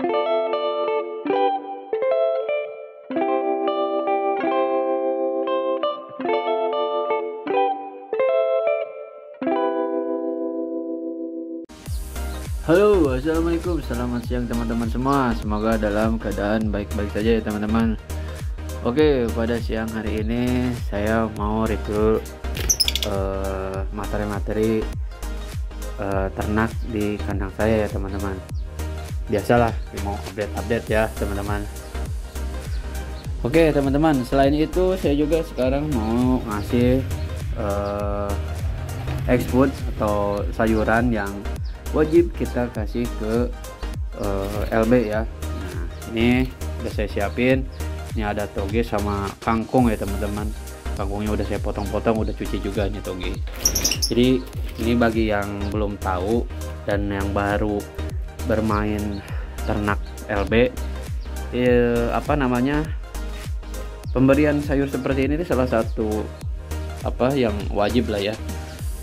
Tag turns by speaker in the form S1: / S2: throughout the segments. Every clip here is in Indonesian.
S1: Halo, assalamualaikum, selamat siang teman-teman semua. Semoga dalam keadaan baik-baik saja ya teman-teman. Oke, pada siang hari ini saya mau review materi-materi ternak di kandang saya ya teman-teman. Biasalah, mau update ya teman-teman. Oke teman-teman, selain itu saya juga sekarang mau ngasih X-food atau sayuran yang wajib kita kasih ke LB ya. Nah, ini udah saya siapin. Ini ada toge sama kangkung ya teman-teman. Kangkungnya udah saya potong-potong, udah cuci juga nih toge. Jadi ini bagi yang belum tahu dan yang baru bermain ternak LB, pemberian sayur seperti ini salah satu yang wajib lah ya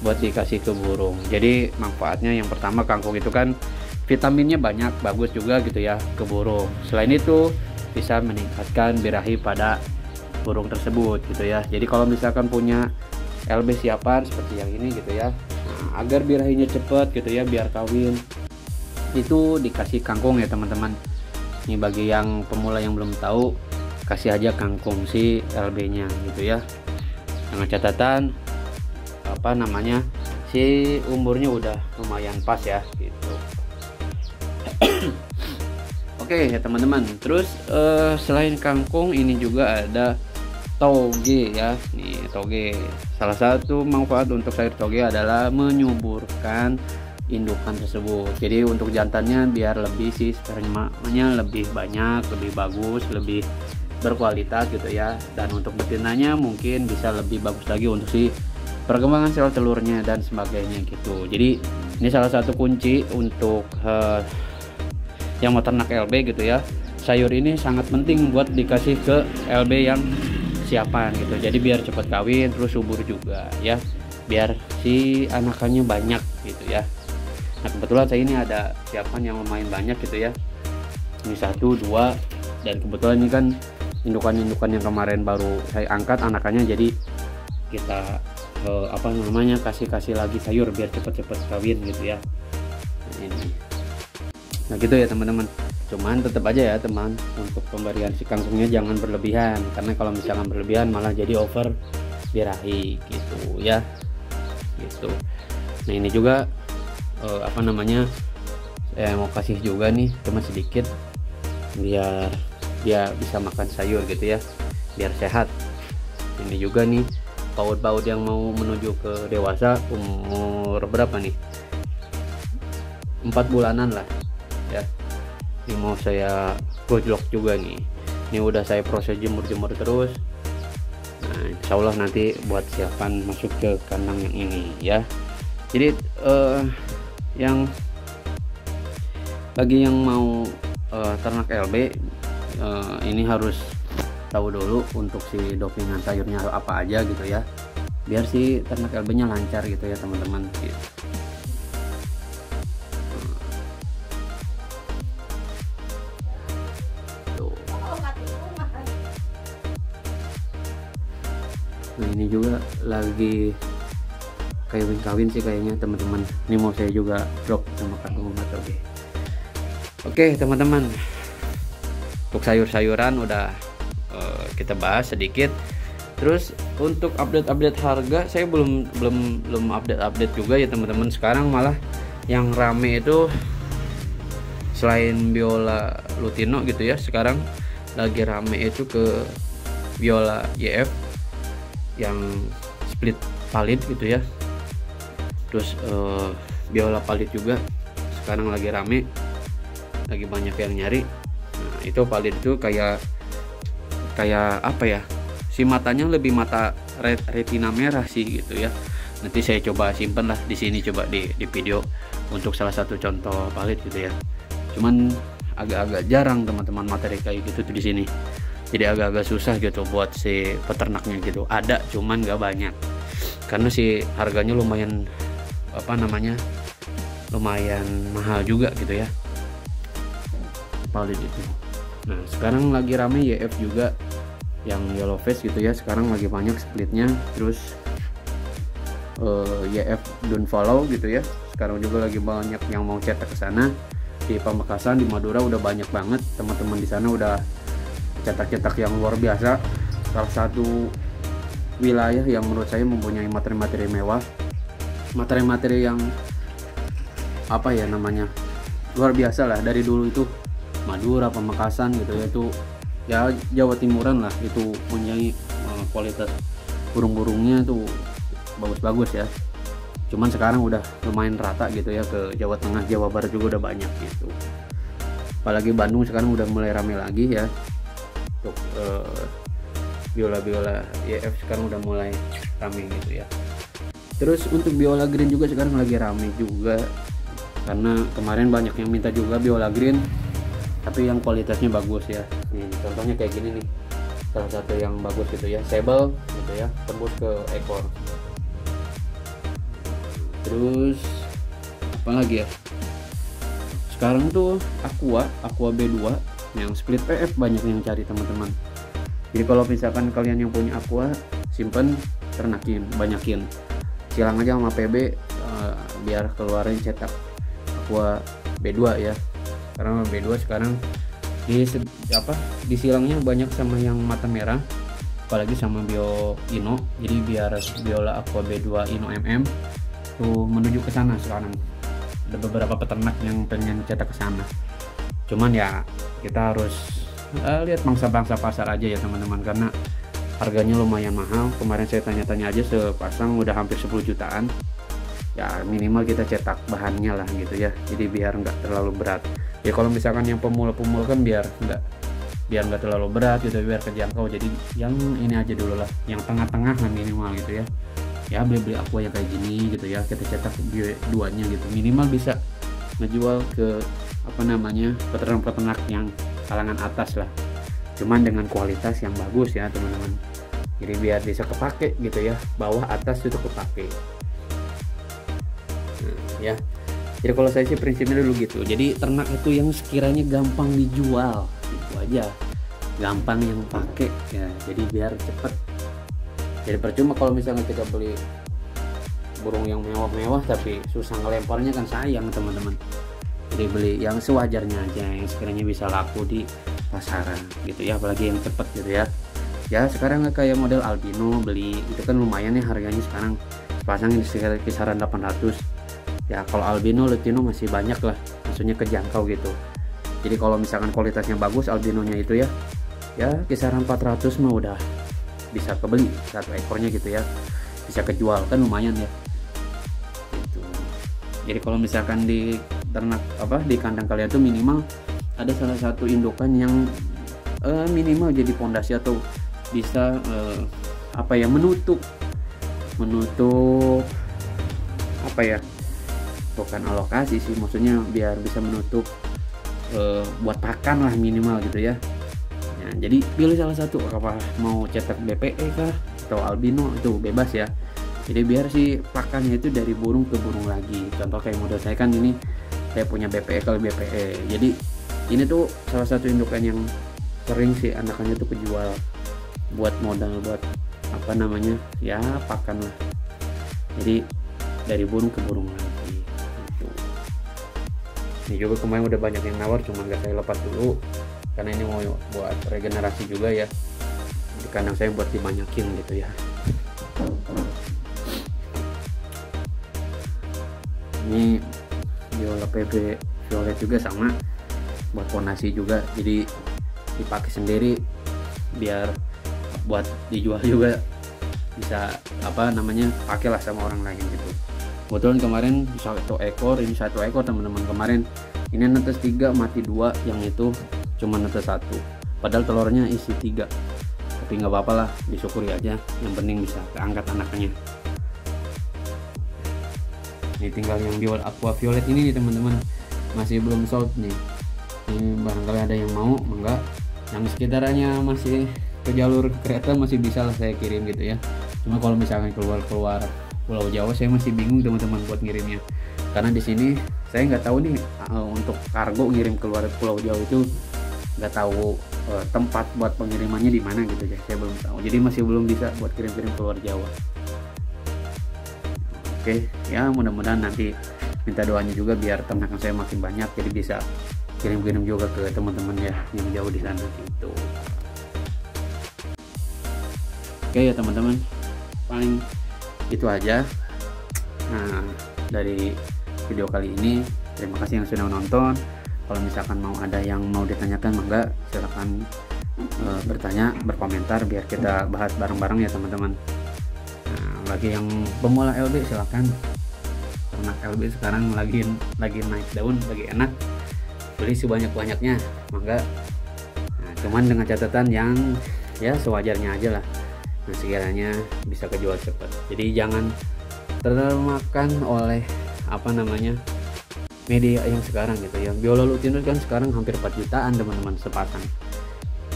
S1: buat dikasih ke burung. Jadi manfaatnya yang pertama, kangkung itu kan vitaminnya banyak, bagus juga gitu ya ke burung. Selain itu bisa meningkatkan birahi pada burung tersebut gitu ya. Jadi kalau misalkan punya LB siapan seperti yang ini gitu ya, nah, agar birahinya cepet gitu ya, biar kawin, itu dikasih kangkung ya teman-teman. Ini bagi yang pemula yang belum tahu, kasih aja kangkung si LB nya gitu ya, dengan catatan si umurnya udah lumayan pas ya gitu. Oke ya teman-teman, terus selain kangkung ini juga ada toge ya. Nih toge, salah satu manfaat untuk sayur toge adalah menyuburkan indukan tersebut. Jadi untuk jantannya biar lebih spermanya lebih banyak, lebih bagus, lebih berkualitas gitu ya. Dan untuk betinanya mungkin bisa lebih bagus lagi untuk si perkembangan sel telurnya dan sebagainya gitu. Jadi ini salah satu kunci untuk yang mau ternak LB gitu ya. Sayur ini sangat penting buat dikasih ke LB yang siapan gitu. Jadi biar cepat kawin, terus subur juga ya, biar si anakannya banyak gitu ya. Nah kebetulan saya ini ada siapan yang lumayan banyak gitu ya. Ini 1, 2, dan kebetulan ini kan indukan-indukan yang kemarin baru saya angkat anakannya, jadi kita kasih lagi sayur biar cepet-cepet kawin gitu ya. Nah gitu ya teman-teman. Cuman tetap aja ya teman, untuk pemberian si kangkungnya jangan berlebihan, karena kalau misalkan berlebihan malah jadi over birahi gitu ya gitu. Nah ini juga saya mau kasih juga nih cuma sedikit, biar dia bisa makan sayur gitu ya, biar sehat. Ini juga nih paut-paut yang mau menuju ke dewasa, umur berapa nih, 4 bulanan lah ya. Ini mau saya gojlok juga nih. Ini udah saya proses jemur-jemur terus. Nah insyaallah nanti buat siapan masuk ke kandang yang ini ya. Jadi yang bagi yang mau ternak LB, ini harus tahu dulu untuk si dopingan sayurnya apa aja gitu ya, biar si ternak LB nya lancar gitu ya teman-teman gitu. Nah ini juga lagi kawin sih kayaknya teman-teman. Ini mau saya juga drop sama kangkung atau oke teman-teman, untuk sayur-sayuran udah kita bahas sedikit. Terus untuk update harga saya belum update juga ya teman-teman. Sekarang malah yang rame itu selain Biola Lutino gitu ya, sekarang lagi rame itu ke Biola YF yang split palit gitu ya. Terus Biola palit juga sekarang lagi rame, lagi banyak yang nyari. Nah itu palit itu kayak apa ya, si matanya lebih mata retina merah sih gitu ya. Nanti saya coba simpen lah di sini, coba di video untuk salah satu contoh palit gitu ya. Cuman agak-agak jarang teman-teman materi kayak gitu tuh di sini. Jadi agak-agak susah gitu buat si peternaknya gitu. Ada cuman nggak banyak, karena si harganya lumayan lumayan mahal juga gitu ya. Pallid itu. Nah sekarang lagi rame YF juga yang yellow face gitu ya, sekarang lagi banyak splitnya. Terus YF don't follow gitu ya, sekarang juga lagi banyak yang mau cetak ke sana. Di Pamekasan, di Madura udah banyak banget teman-teman di sana udah cetak-cetak yang luar biasa. Salah satu wilayah yang menurut saya mempunyai materi-materi mewah, materi-materi yang apa ya namanya, luar biasa lah. Dari dulu itu Madura, Pamekasan gitu ya, itu ya Jawa Timuran lah, itu punya kualitas burung-burungnya tuh bagus-bagus ya. Cuman sekarang udah lumayan rata gitu ya, ke Jawa Tengah, Jawa Barat juga udah banyak gitu. Apalagi Bandung sekarang udah mulai rame lagi ya untuk biola YF, sekarang udah mulai rame gitu ya. Terus untuk biola green juga sekarang lagi rame juga, karena kemarin banyak yang minta juga biola green tapi yang kualitasnya bagus ya. Nih contohnya kayak gini nih, salah satu yang bagus gitu ya, sable gitu ya, tembus ke ekor. Terus apa lagi ya, sekarang tuh aqua B2 yang split PF banyak yang cari teman-teman. Jadi kalau misalkan kalian yang punya aqua, simpen, ternakin, banyakin, silang aja sama PB biar keluarin cetak aqua B2 ya. Karena B2 sekarang di silangnya banyak sama yang mata merah, apalagi sama Bio Ino. Jadi biar biola aqua B2 Ino MM tuh menuju ke sana sekarang. Ada beberapa peternak yang pengen cetak ke sana. Cuman ya kita harus lihat bangsa-bangsa pasar aja ya teman-teman, karena harganya lumayan mahal. Kemarin saya tanya-tanya aja sepasang udah hampir 10 jutaan. Ya minimal kita cetak bahannya lah gitu ya. Jadi biar nggak terlalu berat. Ya kalau misalkan yang pemula-pemula kan biar nggak terlalu berat gitu, biar kejangkau. Jadi yang ini aja dulu lah, yang tengah-tengah lah minimal gitu ya. Ya beli aqua yang kayak gini gitu ya, kita cetak duanya gitu, minimal bisa ngejual ke apa namanya, peternak-peternak yang kalangan atas lah, cuman dengan kualitas yang bagus ya teman-teman. Jadi biar bisa kepake gitu ya, bawah atas itu kepake. Ya jadi kalau saya sih prinsipnya dulu gitu. Jadi ternak itu yang sekiranya gampang dijual itu aja, gampang yang pakai ya, jadi biar cepet. Jadi percuma kalau misalnya kita beli burung yang mewah-mewah tapi susah ngelemparnya, kan sayang teman-teman. Jadi beli yang sewajarnya aja, yang sekiranya bisa laku di pasaran gitu ya, apalagi yang cepet gitu ya. Ya sekarang kayak model albino beli itu kan lumayan ya harganya sekarang, sepasang di kisaran 800 ya. Kalau albino lutino masih banyak lah, maksudnya kejangkau gitu. Jadi kalau misalkan kualitasnya bagus albinonya itu ya kisaran 400 mah udah bisa kebeli satu ekornya gitu ya, bisa kejual, kan lumayan ya gitu. Jadi kalau misalkan di ternak di kandang kalian tuh minimal ada salah satu indukan yang minimal jadi pondasi atau bisa menutup bukan alokasi sih, maksudnya biar bisa menutup buat pakan lah minimal gitu ya. Nah, jadi pilih salah satu, apa mau cetak BPE kah atau albino, itu bebas ya. Jadi biar si pakannya itu dari burung ke burung lagi. Contoh kayak model saya kan ini, saya punya BPE kali BPE. Jadi ini tuh salah satu indukan yang sering sih anakannya tuh kejual buat modal, buat apa namanya ya, pakan lah. Jadi dari burung ke burung lagi gitu. Ini juga kemarin udah banyak yang nawar, cuma nggak saya lepas dulu karena ini mau buat regenerasi juga ya, di kandang saya buat dibanyakin gitu ya. Ini biola PB violet juga sama, buat pondasi juga, jadi dipakai sendiri biar buat dijual juga bisa pakai lah sama orang lain gitu. Kebetulan kemarin satu ekor teman-teman, kemarin ini netes 3 mati 2, yang itu cuma netes 1, padahal telurnya isi 3. Tapi nggak apa-apa lah, disyukuri aja, yang penting bisa keangkat anaknya. Ini tinggal yang biola aqua violet ini nih teman-teman, masih belum sold nih. Ini barangkali ada yang mau, enggak, yang sekitarnya masih ke jalur kereta masih bisa lah saya kirim gitu ya. Cuma kalau misalkan keluar Pulau Jawa saya masih bingung teman-teman buat ngirimnya. karena di sini saya nggak tahu nih untuk kargo ngirim keluar Pulau Jawa itu nggak tahu tempat buat pengirimannya di mana gitu ya, saya belum tahu, jadi masih belum bisa buat kirim-kirim keluar Jawa. Oke ya, mudah-mudahan nanti minta doanya juga biar ternakan saya makin banyak, jadi bisa kirim-kirim juga ke teman-teman ya yang jauh di sana gitu. Oke ya teman-teman, paling itu aja nah dari video kali ini. Terima kasih yang sudah menonton. Kalau misalkan mau ada yang mau ditanyakan, mangga silahkan bertanya, berkomentar, biar kita bahas bareng-bareng ya teman-teman. Nah, bagi yang pemula LB silahkan, ternak LB sekarang lagi naik daun, lagi enak, beli sebanyak-banyaknya mangga. Nah, cuman dengan catatan yang ya sewajarnya aja lah. Nah, sekiranya bisa kejual cepat, jadi jangan termakan oleh apa namanya media yang sekarang gitu ya. Biola Lutinus kan sekarang hampir 4 jutaan teman-teman sepasang,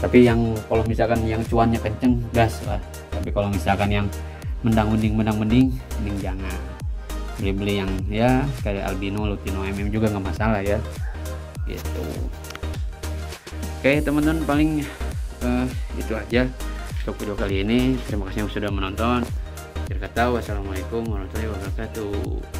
S1: tapi yang kalau misalkan yang cuannya kenceng gas lah, tapi kalau misalkan yang mending jangan beli yang ya kayak albino, lutino, mm juga nggak masalah ya gitu. Oke teman-teman, paling itu aja untuk video kali ini. Terima kasih yang sudah menonton. Akhir kata, wassalamualaikum warahmatullahi wabarakatuh.